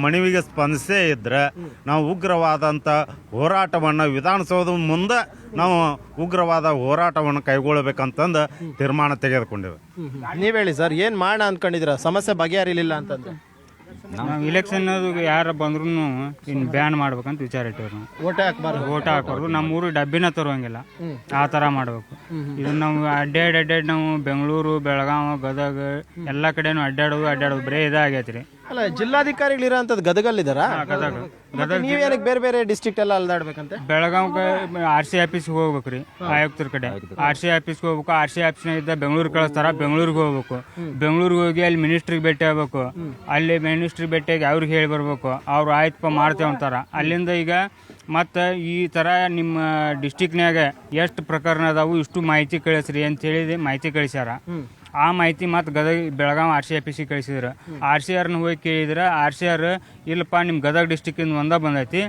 ಮನವಿಗೆ ಸ್ಪಂದಿಸೇ ಇದ್ದರೆ ನಾವು ಉಗ್ರವಾದಂಥ ಹೋರಾಟವನ್ನು ವಿಧಾನಸೌಧದ ಮುಂದೆ ನಾವು ಉಗ್ರವಾದ ಹೋರಾಟವನ್ನು ಕೈಗೊಳ್ಳಬೇಕಂತಂದು ತೀರ್ಮಾನ ತೆಗೆದುಕೊಂಡೇವೆ. ನೀವು ಹೇಳಿ ಸರ್, ಏನು ಮಾಡೋಣ ಅಂದ್ಕೊಂಡಿದ್ದೀರಾ? ಸಮಸ್ಯೆ ಬಗೆಹರಿಲಿಲ್ಲ ಅಂತಂದ್ರೆ ನಾವು ಇಲೆಕ್ಷನ್ ಯಾರು ಬಂದ್ರು ಇನ್ನು ಬ್ಯಾನ್ ಮಾಡ್ಬೇಕಂತ ವಿಚಾರ ಇಟ್ಟವ್ರು. ಓಟ್ ಹಾಕೋರು ನಮ್ಮ ಊರು ಡಬ್ಬಿನ ತರುವಂಗಿಲ್ಲ, ಆ ಥರ ಮಾಡಬೇಕು. ಇದನ್ನ ನಾವು ಅಡ್ಡಾಡಿ ನಾವು ಬೆಂಗಳೂರು, ಬೆಳಗಾವಿ, ಗದಗ ಎಲ್ಲ ಕಡೆನೂ ಅಡ್ಡಾಡೋದು ಬರೀ ಇದಾಗೈತ್ರಿ. ಅಲ್ಲ, ಜಿಲ್ಲಾಧಿಕಾರಿಗಳಿರೋ ಅಂಥದ್ದು ಗದಗಲ್ಲಿದ್ದಾರಾ? ಗದಗ ನೀವೇನಕ್ಕೆ ಬೇರೆ ಬೇರೆ ಡಿಸ್ಟ್ರಿಕ್ಟ್ ಎಲ್ಲ ಅಲ್ದಾಡ್ಬೇಕಂತೆ? ಬೆಳಗಾವಿಗೆ RC ಆಫೀಸ್ಗೆ ಹೋಗ್ಬೇಕ್ರಿ, ಆಯುಕ್ತರ ಕಡೆ RC ಆಫೀಸ್ಗೆ ಹೋಗ್ಬೇಕು. RC ಆಫೀಸ್ನಾಗ ಇದ್ದ ಬೆಂಗಳೂರು ಕಳಿಸ್ತಾರ, ಬೆಂಗಳೂರಿಗೆ ಹೋಗ್ಬೇಕು. ಬೆಂಗಳೂರಿಗೆ ಹೋಗಿ ಅಲ್ಲಿ ಮಿನಿಸ್ಟ್ರಿಗೆ ಭೇಟಿ ಆಗ್ಬೇಕು. ಅಲ್ಲಿ ಮಿನಿಸ್ಟ್ರಿಗೆ ಭೇಟಿಯಾಗಿ ಅವ್ರಿಗೆ ಹೇಳಿ ಬರ್ಬೇಕು. ಅವ್ರು ಆಯ್ತಪ್ಪ ಮಾಡ್ತೇವೆ ಅಂತಾರ. ಅಲ್ಲಿಂದ ಈಗ ಮತ್ತು ಈ ಥರ ನಿಮ್ಮ ಡಿಸ್ಟಿಕ್ನ್ಯಾಗ ಎಷ್ಟು ಪ್ರಕರಣ ಅದಾವು, ಇಷ್ಟು ಮಾಹಿತಿ ಕಳಿಸ್ರಿ ಅಂತ ಹೇಳಿದೆ. ಮಾಹಿತಿ ಕಳಿಸ್ಯಾರ. ಆ ಮಾಹಿತಿ ಮತ್ತು ಗದಗ ಬೆಳಗಾವಿ RC ಆಫೀಸಿಗೆ ಕಳಿಸಿದ್ರು. RCRನ ಹೋಗಿ ಕೇಳಿದ್ರೆ RCR ಇಲ್ಲಪ್ಪ ನಿಮ್ಮ ಗದಗ ಡಿಸ್ಟಿಕ್ಕಿಂದ ಒಂದ ಬಂದೈತಿ,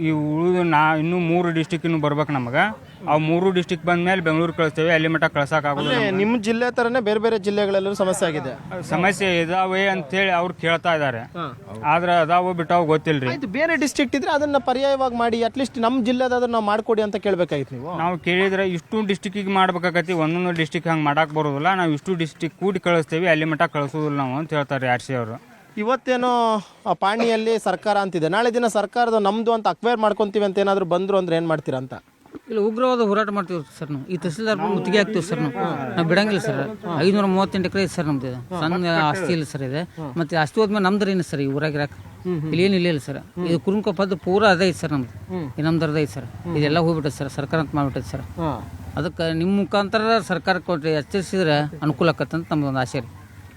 ಈ ಉಳಿದು ಇನ್ನೂ 3 ಡಿಸ್ಟಿಕ್ಕಿನ್ನು ಬರ್ಬೇಕು ನಮಗೆ. ಅವು 3 ಡಿಸ್ಟಿಕ್ ಬಂದ ಮೇಲೆ ಬೆಂಗಳೂರು ಕಳಿಸ್ತೇವೆ, ಅಲ್ಲಿ ಮಟ್ಟ ಕಳ್ಸೋಕ್ಕಾಗೋದು. ನಿಮ್ಮ ಜಿಲ್ಲೆ ಥರನೇ ಬೇರೆ ಬೇರೆ ಜಿಲ್ಲೆಗಳಲ್ಲೂ ಸಮಸ್ಯೆ ಆಗಿದೆ. ಸಮಸ್ಯೆ ಇದಾವೆ ಅಂತೇಳಿ ಅವ್ರು ಕೇಳ್ತಾ ಇದ್ದಾರೆ, ಆದ್ರೆ ಅದಾವು ಬಿಟ್ಟಾವು ಗೊತ್ತಿಲ್ರಿ. ಬೇರೆ ಡಿಸ್ಟ್ರಿಕ್ಟ್ ಇದ್ರೆ ಅದನ್ನ ಪರ್ಯಾಯವಾಗಿ ಮಾಡಿ, ಅಟ್ಲೀಸ್ಟ್ ನಮ್ಮ ಜಿಲ್ಲೆದಾದ್ರೂ ನಾವು ಮಾಡ್ಕೊಡಿ ಅಂತ ಕೇಳಬೇಕಾಗಿತ್ತು ನೀವು. ನಾವು ಕೇಳಿದ್ರೆ ಇಷ್ಟು ಡಿಸ್ಟಿಕ್ಕಿಗೆ ಮಾಡ್ಬೇಕಾಗತಿ, ಒಂದೊಂದು ಡಿಸ್ಟಿಕ್ ಹಂಗೆ ಮಾಡಕ್ಕೆ ಬರೋದಿಲ್ಲ, ನಾವು ಇಷ್ಟು ಡಿಸ್ಟಿಕ್ ಕೂಡಿ ಕಳಿಸ್ತೇವೆ, ಅಲ್ಲಿ ಮಟ್ಟ ಕಳಿಸೋದಿಲ್ಲ ನಾವು ಅಂತ ಹೇಳ್ತಾರೆ RC ಅವರು. ಇವತ್ತೇನೋ ಆ ಪಾಣಿಯಲ್ಲಿ ಸರ್ಕಾರ ಅಂತಿದೆ, ನಾಳೆ ದಿನ ಸರ್ಕಾರದ ನಮ್ದು ಅಂತ ಅಕ್ವೈರ್ ಮಾಡ್ಕೊಂತೀವಿ ಅಂತ ಏನಾದ್ರು ಬಂದ್ರು ಅಂದ್ರೆ ಏನು ಮಾಡ್ತೀರಾ ಅಂತ? ಇಲ್ಲ, ಉಗ್ರವಾದ ಹೋರಾಟ ಮಾಡ್ತೀವಿ ಸರ್ ನಾವು. ಈ ತಹಸೀಲ್ದಾರ್ ಮುತ್ತಿಗೆ ಹಾಕ್ತೀವಿ ಸರ್ ನಾವು ಬಿಡಂಗಿಲ್ಲ ಸರ್. 538 ಎಕರೆ ಇದೆ ಸರ್ ನಮ್ದು, ಸಣ್ಣ ಆಸ್ತಿ ಇಲ್ಲ ಸರ್ ಇದೆ. ಮತ್ತೆ ಆಸ್ತಿ ಹೋದ್ಮೇಲೆ ನಮ್ದು ಏನು ಸರ್ ಈ ಊರಾಗ ಇರಾಕ ಇಲ್ಲಿ ಏನು ಇಲ್ಲ ಸರ್. ಇದು ಕುರುಂಕೊಪ್ಪದ್ದು ಪೂರಾ ಅದೇ ಐತೆ ಸರ್ ನಮ್ದು, ನಮ್ದು ಐತೆ ಸರ್. ಇದೆಲ್ಲ ಹೋಗ್ಬಿಟ್ಟೈತೆ ಸರ್, ಸರ್ಕಾರ ಅಂತ ಮಾಡ್ಬಿಟ್ಟೈತೆ ಸರ್. ಅದಕ್ಕೆ ನಿಮ್ಮ ಮುಖಾಂತರ ಸರ್ಕಾರ ಕೊಟ್ಟರೆ ಎಚ್ಚರಿಸಿದ್ರೆ ಅನುಕೂಲ ಆಕತ್ತಂತ ನಮ್ದು ಒಂದು ಆಸೆ ರೀ.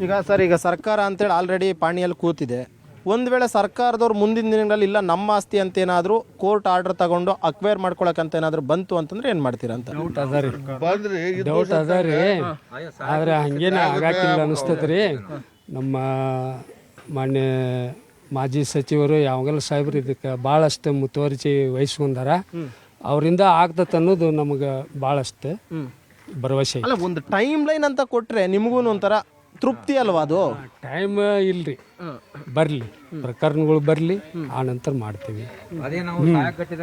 ಈಗ ಸರ್, ಈಗ ಸರ್ಕಾರ ಅಂತೇಳಿ ಆಲ್ರೆಡಿ ಪಾಣಿಯಲ್ಲಿ ಕೂತಿದೆ, ಒಂದು ವೇಳೆ ಸರ್ಕಾರದವ್ರು ಮುಂದಿನ ದಿನಗಳಲ್ಲಿ ಇಲ್ಲ ನಮ್ಮ ಆಸ್ತಿ ಅಂತ ಏನಾದರೂ ಕೋರ್ಟ್ ಆರ್ಡರ್ ತಗೊಂಡು ಅಕ್ವೈರ್ ಮಾಡ್ಕೊಳಕ್ಕಂತ ಏನಾದರೂ ಬಂತು ಅಂತಂದ್ರೆ ಏನು ಮಾಡ್ತೀರಾ ಅಂತ? ಡೌಟ್ ಅದ ರೀ, ಬಂದ್ರಿ ಡೌಟ್ ಅದ ರೀ. ಆದ್ರೆ ಹಂಗೇನ ಆಗಾಕಿಲ್ಲ ಅನಿಸ್ತೈತೆ ರೀ. ನಮ್ಮ ಮಾನ್ಯ ಮಾಜಿ ಸಚಿವರು ಯಾವಾಗಲೂ ಸಾಹೇಬ್ರು ಇದಕ್ಕೆ ಭಾಳಷ್ಟು ಮುತುವರ್ಜಿ ವಹಿಸ್ಕೊಂಡಾರ. ಅವರಿಂದ ಆಗ್ತತ್ ಅನ್ನೋದು ನಮಗೆ ಭಾಳಷ್ಟು ಭರವಸೆ. ಅಲ್ಲ, ಒಂದು ಟೈಮ್ ಲೈನ್ ಅಂತ ಕೊಟ್ರೆ ನಿಮಗೂ ಒಂಥರ ತೃಪ್ತಿ ಅಲ್ವಾ ಅದು? ಟೈಮ್ ಇಲ್ರಿ, ಬರಲಿ ಪ್ರಕರಣಗಳು ಬರಲಿ, ಆ ನಂತರ ಮಾಡ್ತೀವಿ.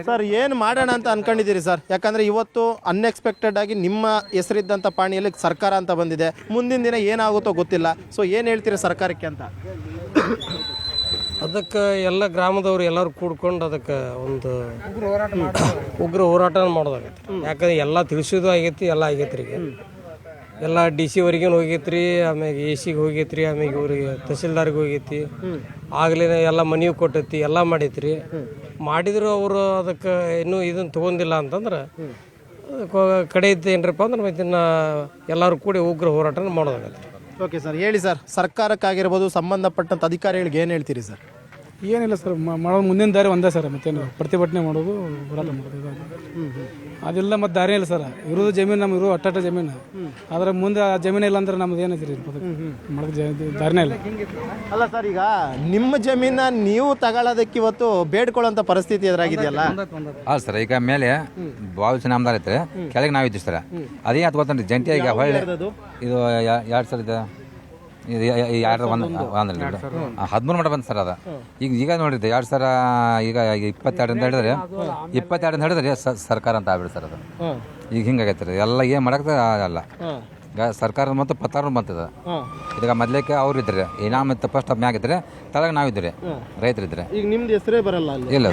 ಸರ್, ಏನು ಮಾಡೋಣ ಅಂತ ಅನ್ಕೊಂಡಿದ್ದೀರಿ ಸರ್? ಯಾಕಂದ್ರೆ ಇವತ್ತು ಅನ್ಎಕ್ಸ್ಪೆಕ್ಟೆಡ್ ಆಗಿ ನಿಮ್ಮ ಹೆಸರಿದ್ದಂಥ ಪಾಣಿಯಲ್ಲಿ ಸರ್ಕಾರ ಅಂತ ಬಂದಿದೆ. ಮುಂದಿನ ದಿನ ಏನಾಗುತ್ತೋ ಗೊತ್ತಿಲ್ಲ. ಸೊ ಏನು ಹೇಳ್ತೀರಿ ಸರ್ಕಾರಕ್ಕೆ ಅಂತ? ಅದಕ್ಕೆ ಎಲ್ಲ ಗ್ರಾಮದವ್ರು ಎಲ್ಲರೂ ಕೂಡ್ಕೊಂಡು ಅದಕ್ಕೆ ಒಂದು ಉಗ್ರ ಹೋರಾಟ ಮಾಡೋದಾಗೈತಿ. ಯಾಕಂದ್ರೆ ಎಲ್ಲ ತಿಳಿಸೋದು ಆಗೈತಿ, ಎಲ್ಲ ಆಗೈತ್ರಿ. ಈಗ ಎಲ್ಲ DC ವರೆಗೇನು ಹೋಗೈತ್ರಿ, ಆಮ್ಯಾಗ AC ಹೋಗೈತ್ರಿ, ಆಮ್ಯಾಗ ಇವ್ರಿಗೆ ತಹಸೀಲ್ದಾರ್ಗೆ ಹೋಗೈತಿ. ಆಗಲೇ ಎಲ್ಲ ಮನವಿ ಕೊಟ್ಟೈತಿ, ಎಲ್ಲ ಮಾಡೈತ್ರಿ. ಮಾಡಿದ್ರು ಅವರು ಅದಕ್ಕೆ ಇನ್ನೂ ಇದನ್ನು ತೊಗೊಂಡಿಲ್ಲ ಅಂತಂದ್ರೆ ಕಡೆ ಇದ್ದು ಏನರಪ್ಪ ಅಂದ್ರೆ ಮತ್ತೆ ಎಲ್ಲರೂ ಕೂಡಿ ಉಗ್ರ ಹೋರಾಟ ಮಾಡೋದಾಗತ್ತೆ. ಓಕೆ ಸರ್, ಹೇಳಿ ಸರ್. ಸರ್ಕಾರಕ್ಕಾಗಿರ್ಬೋದು, ಸಂಬಂಧಪಟ್ಟಂಥ ಅಧಿಕಾರಿಗಳಿಗೆ ಏನು ಹೇಳ್ತೀರಿ ಸರ್? ಏನಿಲ್ಲ ಸರ್, ಮಾಡೋದು ಮುಂದಿನ ದಾರಿ ಒಂದೇ ಸರ್. ಮತ್ತೇನು ಪ್ರತಿಭಟನೆ ಮಾಡೋದು, ಹೋರಾಟ ಮಾಡೋದು, ಅದೆಲ್ಲ ಮತ್ತೆ ದಾರಿ ಇಲ್ಲ ಸರ್. ಇರೋದು ಜಮೀನು, ನಮ್ಗೆ ಇರೋ ಅಟ್ಟ ಜಮೀನು. ಆದ್ರೆ ಮುಂದೆ ಆ ಜಮೀನು ಇಲ್ಲ ಅಂದ್ರೆ ನಮ್ದು ಏನೈತಿ ಮಾಡೋದು ದಾರಿನೇ ಇಲ್ಲ. ಅಲ್ಲ ಸರ್, ಈಗ ನಿಮ್ಮ ಜಮೀನ ನೀವು ತಗೊಳ್ಳೋದಕ್ಕೆ ಇವತ್ತು ಬೇಡ್ಕೊಳ್ಳೋಂಥ ಪರಿಸ್ಥಿತಿ ಎದುರಾಗಿದೆಯಲ್ಲ? ಅಲ್ಲ ಸರ್, ಈಗ ಮೇಲೆ ಬಾವಿಸಿ ನಾಮದಾರ ಐತ್ರಿ, ಕೆಳಗೆ ನಾವು ಇದ್ದೀವಿ ಸರ್. ಅದೇ ಅದು ಗೊತ್ತನ್ರಿ ಜಂಟಿಯಾಗಿ ಹೊಳ್ಳಿ ಇದು 2000 ಇದು 13 ಮಟ್ಟ ಬಂತು ಸರ್. ಅದು ಈಗ ನೋಡಿದ್ದೆ 2000 ಈಗ 22 ಹಿಡಿದ್ರೆ ಸರ್ಕಾರ ಅಂತ ಆಗ್ಬಿಡಿ ಸರ್. ಅದು ಈಗ ಹಿಂಗಾಗೈತೆ ರೀ. ಎಲ್ಲ ಏನು ಮಾಡಕ್ಕೆ ಅಲ್ಲ. ಈಗ ಸರ್ಕಾರದ ಮತ್ತು ಪತ್ತಾರು ಬಂತದ. ಇದೀಗ ಮೊದ್ಲೇಕೆ ಅವ್ರು ಇದ್ರಿ, ಇನಾಮ ಫಸ್ಟ್ ಮ್ಯಾಗ ಇದ್ರೆ ತಳಗ ನಾವಿದ್ರಿ, ರೈತರಿದ್ರೆ. ಈಗ ನಿಮ್ದು ಹೆಸರೇ ಬರಲ್ಲ ಇಲ್ಲ,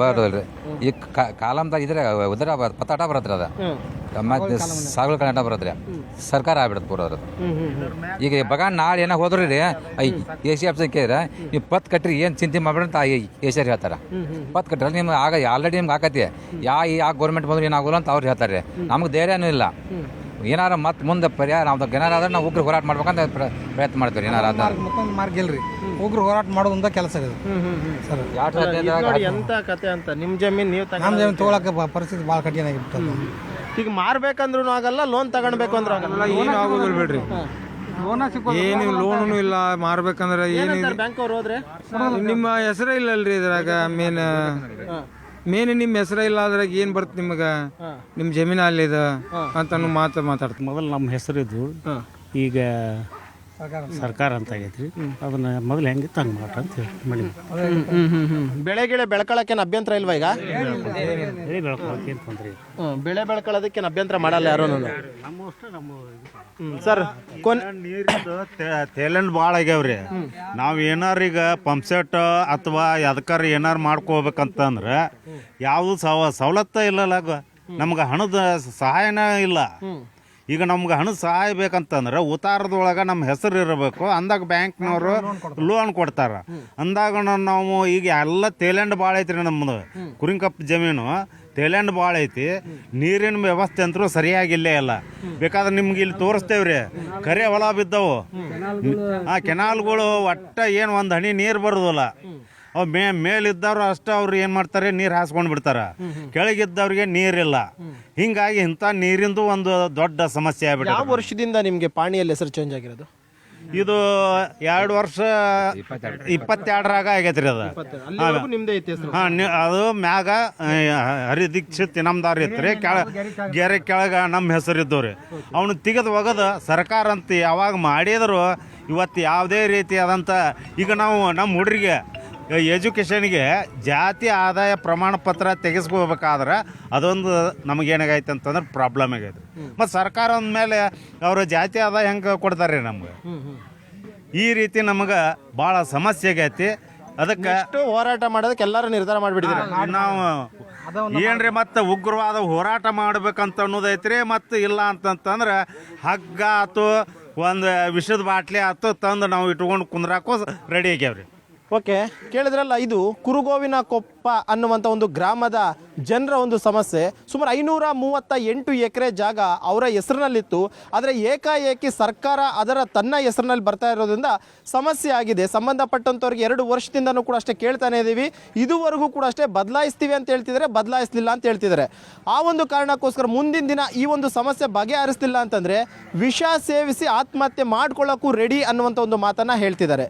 ಬರೋದಿಲ್ರಿ. ಈಗ ಕಾಲಮ್ದಾಗ ಇದ್ರೆ ಉದ್ರ ಪತ್ತಾಟ ಬರತ್ರಿ. ಅದ ಮತ್ತೆ ಸಾಗಲ ಕನ್ನಡ ಬರೋದ್ರಿ, ಸರ್ಕಾರ ಆಗ್ಬಿಡತ್ತೆ ಪೂರ ಅದ್ರದ್ದು. ಈಗ ಬಗಾನ್ ನಾಳೆ ಏನೋ ಹೋದ್ರಿ ರೀ, AC ಆಫೀಸ್ ಕೇಳಿದ್ರೆ ನೀವು ಪತ್ ಕಟ್ರಿ, ಏನು ಚಿಂತೆ ಮಾಡ್ಬೇಡ ಅಂತ AC ಹೇಳ್ತಾರೆ. ಪತ್ ಕಟ್ರಿ ನಿಮ್ಗೆ ಆಗ ಆಲ್ರೆಡಿ ನಿಮ್ಗೆ ಆಕತಿ, ಯಾವ ಗೌರ್ಮೆಂಟ್ ಬಂದ್ರೆ ಏನಾಗೋಲ್ಲ ಅಂತ ಅವ್ರು ಹೇಳ್ತಾರೆ. ನಮ್ಗೆ ಧೈರ್ಯನೂ ಇಲ್ಲ. ಏನಾರ ಮತ್ತೆ ಮುಂದೆ ಪರ್ಯಾಯ ನಾವು ಏನಾರಾದ್ರೆ ನಾವು ಉಗ್ರ ಹೋರಾಟ ಮಾಡ್ಬೇಕಂತ ಪ್ರಯತ್ನ ಮಾಡ್ತೀವಿ. ಏನಾರ ಮತ್ತೊಂದು ಮಾರ್ಗ ಇಲ್ರಿ, ಉಗ್ರ ಹೋರಾಟ ಮಾಡೋದಂತ ಕೆಲಸ ಇದೆ ಸರ್. ಎಂತ ಕತೆ ಅಂತ ನಿಮ್ಮ ಜಮೀನು ನೀವು ನಮ್ಮ ಜಮೀನು ತೊಗೊಳಕ್ಕೆ ಪರಿಸ್ಥಿತಿ ಭಾಳ ಕಠಿಣ ಆಗಿಬಿಟ್ಟು. ಈಗ ಮಾರ್ಬೇಕಂದ್ರೂ ಆಗಲ್ಲ, ಲೋನ್ ತಗೊಳ್ಬೇಕು ಅಂದ್ರೆ ಆಗಲ್ಲ. ಏನು ಆಗೋದಿಲ್ಲ ಬಿಡ್ರಿ, ಏನು ಲೋನು ಇಲ್ಲ. ಮಾರ್ಬೇಕಂದ್ರೆ ಏನು ಬ್ಯಾಂಕ್ ಅವ್ರು ಹೋದ್ರೆ ನಿಮ್ಮ ಹೆಸರೇ ಇಲ್ಲಲ್ರಿ ಇದ್ರಾಗ. ಮೇನ್ ನಿಮ್ಮ ಹೆಸರೇ ಇಲ್ಲ ಅದ್ರಾಗ ಏನು ಬರುತ್ತೆ ನಿಮಗೆ? ನಿಮ್ಮ ಜಮೀನು ಅಲ್ಲಿದ ಅಂತ ಮಾತಾಡ್ತೀವಿ. ಮೊದಲು ನಮ್ಮ ಹೆಸರಿದ್ದು ಈಗ ಸರ್ಕಾರ ಅಂತ ಆಗೈತ್ರಿ. ಅದನ್ನ ಮೊದಲು ಹೆಂಗಿತ್ತು ಹಂಗೆ ಮಾಡ್ರಿ ಅಂತ ಹೇಳಿ ಮಾಡಿ. ಬೆಳೆ ಗಿಳೆ ಬೆಳ್ಕೊಳಕ್ಕೇನು ಅಭ್ಯಂತರ ಇಲ್ವಾ? ಈಗ ಬೆಳ್ಕೊಳಕ್ಕೆ ತೊಂದರೆ ಇಲ್ಲ. ಬೆಳೆ ಬೆಳ್ಕೊಳ್ಳೋದಕ್ಕೇನು ಅಭ್ಯಂತರ ಮಾಡಲ್ಲ ಯಾರು? ಸರ್, ನೀರಿಂದು ತೇಲೆಂಡ್ ಭಾಳ ಆಗ್ಯಾವ್ರಿ. ನಾವು ಏನಾರ ಈಗ ಪಂಪ್ ಸೆಟ್ ಅಥವಾ ಯಾವ್ದಕ್ಕಾರ ಏನಾರು ಮಾಡ್ಕೋಬೇಕಂತಂದ್ರೆ ಯಾವುದು ಸವಲತ್ತ ಇಲ್ಲಲ್ಲ. ನಮ್ಗೆ ಹಣದ ಸಹಾಯನ ಇಲ್ಲ. ಈಗ ನಮ್ಗೆ ಹಣದ ಸಹಾಯ ಬೇಕಂತಂದ್ರೆ ಉತ್ತಾರದೊಳಗೆ ನಮ್ಮ ಹೆಸರು ಇರಬೇಕು. ಅಂದಾಗ ಬ್ಯಾಂಕ್ನವರು ಲೋನ್ ಕೊಡ್ತಾರೆ. ಅಂದಾಗ ನಾವು ಈಗ ಎಲ್ಲ ತೇಲೆಂಡ್ ಭಾಳ ಐತ್ರಿ. ನಮ್ಮದು ಕುರಿಂಕಪ್ಪ ಜಮೀನು ತೇಲೆಂಡ್ ಭಾಳ ಐತಿ. ನೀರಿನ ವ್ಯವಸ್ಥೆ ಅಂತೂ ಸರಿಯಾಗಿಲ್ಲೇ ಇಲ್ಲ. ಬೇಕಾದ್ರೆ ನಿಮ್ಗೆ ಇಲ್ಲಿ ತೋರಿಸ್ತೇವ್ರಿ, ಕರೆ ಹೊಲ ಬಿದ್ದವು. ಆ ಕೆನಾಲ್ಗಳು ಒಟ್ಟ ಏನು ಒಂದು ಹನಿ ನೀರು ಬರೋದಿಲ್ಲ. ಅವು ಮೇಲಿದ್ದವ್ರು ಅಷ್ಟೇ ಅವ್ರು ಏನು ಮಾಡ್ತಾರೆ, ನೀರು ಹಾಸ್ಕೊಂಡು ಬಿಡ್ತಾರೆ. ಕೆಳಗಿದ್ದವ್ರಿಗೆ ನೀರಿಲ್ಲ. ಹಿಂಗಾಗಿ ಇಂಥ ನೀರಿಂದು ಒಂದು ದೊಡ್ಡ ಸಮಸ್ಯೆ ಆಗ್ಬಿಟ್ಟು. ಯಾವ ವರ್ಷದಿಂದ ನಿಮಗೆ ಪಾಣಿಯಲ್ಲಿ ಹೆಸರು ಚೇಂಜ್ ಆಗಿರೋದು? ಇದು 2 ವರ್ಷ 22ರಾಗ ಆಗೈತ್ರಿ. ಅದು ಹಾಂ, ಅದು ಮ್ಯಾಗ ಹರಿದೀಕ್ಷಿತ್ ಇನಾಮದಾರ್ ಇತ್ತು ರೀ. ಗೆರೆ ಕೆಳಗೆ ನಮ್ಮ ಹೆಸರು ಇದ್ದವ್ರಿ. ಅವನು ತೆಗೆದು ಒಗದು ಸರ್ಕಾರ ಅಂತ ಯಾವಾಗ ಮಾಡಿದ್ರು ಇವತ್ತು ಯಾವುದೇ ರೀತಿಯಾದಂಥ ಈಗ ನಾವು ನಮ್ಮ ಹುಡುಗರಿಗೆ ಎಜುಕೇಷನ್ಗೆ ಜಾತಿ ಆದಾಯ ಪ್ರಮಾಣ ಪತ್ರ ತೆಗೆಸ್ಕೋಬೇಕಾದ್ರೆ ಅದೊಂದು ನಮಗೇನಾಗೈತೆ ಅಂತಂದ್ರೆ ಪ್ರಾಬ್ಲಮ್ ಆಗೈತೆ. ಮತ್ತು ಸರ್ಕಾರ ಅಂದಮೇಲೆ ಅವರು ಜಾತಿ ಆದಾಯ ಹೆಂಗೆ ಕೊಡ್ತಾರೆ ನಮ್ಗೆ? ಈ ರೀತಿ ನಮಗೆ ಭಾಳ ಸಮಸ್ಯೆ ಆಗೈತಿ. ಅದಕ್ಕೆ ಹೋರಾಟ ಮಾಡೋದಕ್ಕೆ ಎಲ್ಲರೂ ನಿರ್ಧಾರ ಮಾಡಿಬಿಟ್ಟಿದ್ದಾರೆ. ನಾವು ಏನ್ರಿ ಮತ್ತೆ ಉಗ್ರವಾದ ಹೋರಾಟ ಮಾಡ್ಬೇಕಂತ ಅನ್ನೋದೈತ್ರಿ. ಮತ್ತು ಇಲ್ಲ ಅಂತಂತಂದ್ರೆ ಹಗ್ಗ ಆಯ್ತು, ಒಂದು ವಿಷದ ಬಾಟ್ಲಿ ಆಯ್ತು ತಂದು ನಾವು ಇಟ್ಕೊಂಡು ಕುಂದ್ರಾಕೋ ರೆಡಿ ಆಗ್ಯಾವ್ರಿ. ಓಕೆ, ಕೇಳಿದ್ರಲ್ಲ, ಇದು ಕುರುಗೋವಿನ ಕೊಪ್ಪ ಅನ್ನುವಂಥ ಒಂದು ಗ್ರಾಮದ ಜನರ ಒಂದು ಸಮಸ್ಯೆ. ಸುಮಾರು 538 ಎಕರೆ ಜಾಗ ಅವರ ಹೆಸರಿನಲ್ಲಿತ್ತು. ಆದರೆ ಏಕಾಏಕಿ ಸರ್ಕಾರ ತನ್ನ ಹೆಸರಿನಲ್ಲಿ ಬರ್ತಾ ಇರೋದ್ರಿಂದ ಸಮಸ್ಯೆ ಆಗಿದೆ. ಸಂಬಂಧಪಟ್ಟಂಥವ್ರಿಗೆ 2 ವರ್ಷದಿಂದನೂ ಕೂಡ ಅಷ್ಟೇ ಕೇಳ್ತಾನೆ ಇದ್ದೀವಿ. ಇದುವರೆಗೂ ಕೂಡ ಅಷ್ಟೇ ಬದಲಾಯಿಸ್ತೀವಿ ಅಂತ ಹೇಳ್ತಿದ್ದಾರೆ, ಬದಲಾಯಿಸಲಿಲ್ಲ ಅಂತ ಹೇಳ್ತಿದ್ದಾರೆ. ಆ ಒಂದು ಕಾರಣಕ್ಕೋಸ್ಕರ ಮುಂದಿನ ದಿನ ಈ ಒಂದು ಸಮಸ್ಯೆ ಬಗೆಹರಿಸಲಿಲ್ಲ ಅಂತಂದರೆ ವಿಷ ಸೇವಿಸಿ ಆತ್ಮಹತ್ಯೆ ಮಾಡ್ಕೊಳ್ಳೋಕ್ಕೂ ರೆಡಿ ಅನ್ನುವಂಥ ಒಂದು ಮಾತನ್ನು ಹೇಳ್ತಿದ್ದಾರೆ.